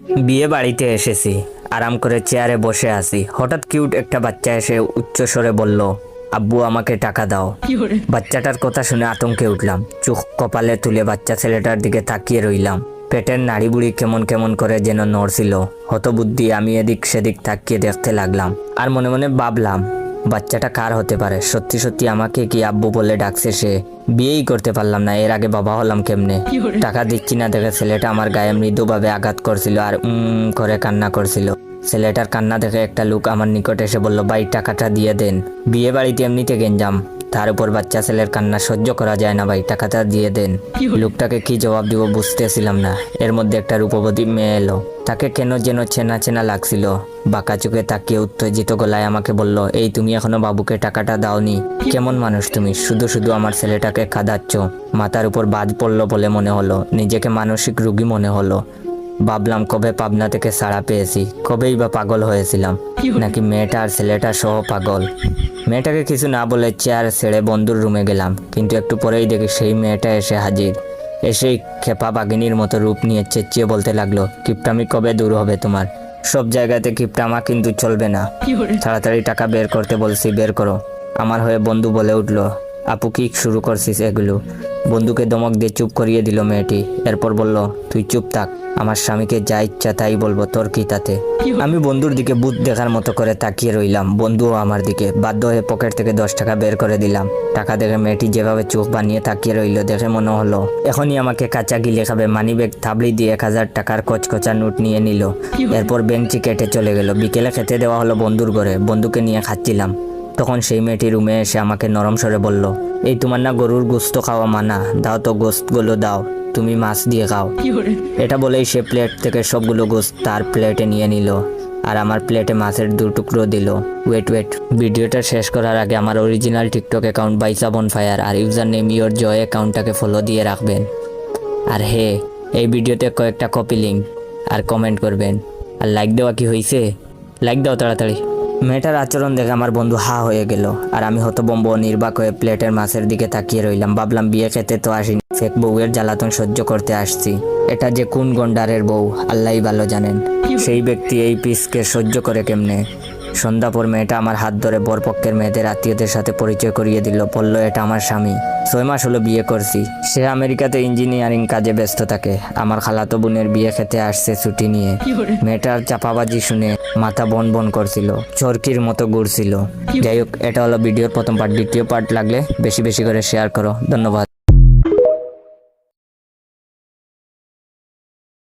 বিয়ে বাড়িতে এসেছি, আরাম করে চেয়ারে বসে আছি। হঠাৎ কিউট একটা বাচ্চা এসে উচ্চ স্বরে বলল, আব্বু আমাকে টাকা দাও। বাচ্চাটার কথা শুনে আতঙ্কে উঠলাম। চোখ কপালে তুলে বাচ্চা ছেলেটার দিকে তাকিয়ে রইলাম। পেটের নাড়িবুড়ি কেমন কেমন করে যেন নড়ছিল। হতবুদ্ধি আমি এদিক সেদিক তাকিয়ে দেখতে লাগলাম। আর মনে মনে ভাবলাম, বাচ্চাটা কার হতে পারে? সত্যি সত্যি আমাকে কি আব্বু বলে ডাকছে সে? বিয়েই করতে পারলাম না, এর আগে বাবা হলাম কেমনে? টাকা দিচ্ছি না দেখে ছেলেটা আমার গায়ে মৃদুভাবে আঘাত করছিল আর করে কান্না করছিল। ছেলেটার কান্না দেখে একটা লোক আমার নিকট এসে বলল, ভাই টাকাটা দিয়ে দেন। বিয়ে বাড়িতে এমনিতে গেঞ্জাম, তার উপর বাচ্চা ছেলের কান্না সহ্য করা যায় না, ভাই টাকাটা দিয়ে দেন। লোকটাকে কি জবাব দিব বুঝতেছিলাম না। এর মধ্যে একটা রূপবতী মেয়ে এলো। তাকে কেন যেন চেনা চেনা লাগছিল। বাঁকা চোখে তাকিয়ে উত্তেজিত গলায় আমাকে বলল, এই তুমি এখনো বাবুকে টাকাটা দাওনি? কেমন মানুষ তুমি, শুধু শুধু আমার ছেলেটাকে কাঁদাচ্ছ? মাথার উপর বাজ পড়লো বলে মনে হলো, নিজেকে মানসিক রোগী মনে হলো। ভাবলাম কবে পাবনা থেকে ছাড়া পেয়েছি, কবেই বা পাগল হয়েছিলাম, নাকি মেয়েটা আর ছেলেটা সহ পাগল। মেয়েটাকে কিছু না বলে চেয়ার ছেড়ে বন্ধুর রুমে গেলাম, কিন্তু একটু পরেই দেখি সেই মেয়েটা এসে হাজির। এসেই খেপা বাঘিনীর মতো রূপ নিয়ে চেঁচিয়ে বলতে লাগলো, কিপটামি কবে দূর হবে তোমার? সব জায়গাতে কিপটামা কিন্তু চলবে না। তাড়াতাড়ি টাকা বের করতে বলছি, বের করো। আমার হয়ে বন্ধু বলে উঠলো, আপু কি শুরু করছিস এগুলো? বন্ধুকে ধমক দিয়ে চুপ করিয়ে দিল মেয়েটি। এরপর বলল, তুই চুপ থাক, আমার স্বামীকে যা ইচ্ছা তাই বলবো, তোর কি তাতে? আমি বন্ধুর দিকে ভূত দেখার মতো করে তাকিয়ে রইলাম, বন্ধুও আমার দিকে। বাধ্য হয়ে পকেট থেকে 10 টাকা বের করে দিলাম। টাকা দেখে মেয়েটি যেভাবে চোখ বানিয়ে তাকিয়ে রইল, দেখে মনে হলো এখনই আমাকে কাঁচা গিলে খাবে। মানিব্যাগ থাবড়ি দিয়ে 1000 টাকার কচকচা নোট নিয়ে নিল। এরপর বেঞ্চি কেটে চলে গেল। বিকেলে খেতে দেওয়া হলো বন্ধুর ঘরে, বন্ধুকে নিয়ে খাচ্ছিলাম। তখন সেই মেয়েটি রুমে এসে আমাকে নরম স্বরে বলল, এই তোমার না গরুর গোস্ত খাওয়া মানা, দাও তো গোস্তগুলো দাও, তুমি মাছ দিয়ে খাও। এটা বলেই সে প্লেট থেকে সবগুলো গোস্ত তার প্লেটে নিয়ে নিল আর আমার প্লেটে মাছের 2 টুকরো দিল। ওয়েট, ভিডিওটা শেষ করার আগে আমার অরিজিনাল টিকটক অ্যাকাউন্ট বাইসা বনফায়ার আর ইউজার নেম ইয়োর জয় অ্যাকাউন্টটাকে ফলো দিয়ে রাখবেন। আর হে, এই ভিডিওতে কয়েকটা কপি লিঙ্ক আর কমেন্ট করবেন। আর লাইক দেওয়া কি হয়েছে? লাইক দাও তাড়াতাড়ি। মেয়েটার আচরণ দেখে আমার বন্ধু হা হয়ে গেল আর আমি হতবম্ব নির্বাক হয়ে প্লেটের মাছের দিকে তাকিয়ে রইলাম। ভাবলাম বিয়ে খেতে তো আসিনি, ফেক বউয়ের জ্বালাতন সহ্য করতে আসছি। এটা যে কোন গন্ডারের বউ আল্লাহই ভালো জানেন। সেই ব্যক্তি এই পিসকে সহ্য করে কেমনে? সন্ধ্যা পর মেয়েটা আমার হাত ধরে বরপক্ষের মেয়েদের আত্মীয়দের সাথে পরিচয় করিয়ে দিল। বলল, এটা আমার স্বামী, 6 মাস হলো বিয়ে করছি। সে আমেরিকাতে ইঞ্জিনিয়ারিং কাজে ব্যস্ত থাকে। আমার খালাতো বোনের বিয়ে খেতে আসছে ছুটি নিয়ে। মেয়েটার চাপাবাজি শুনে মাথা বন বন করছিল, চরকির মতো ঘুরছিল। যাই হোক, এটা হলো ভিডিওর প্রথম পার্ট। দ্বিতীয় পার্ট লাগলে বেশি বেশি করে শেয়ার করো। ধন্যবাদ।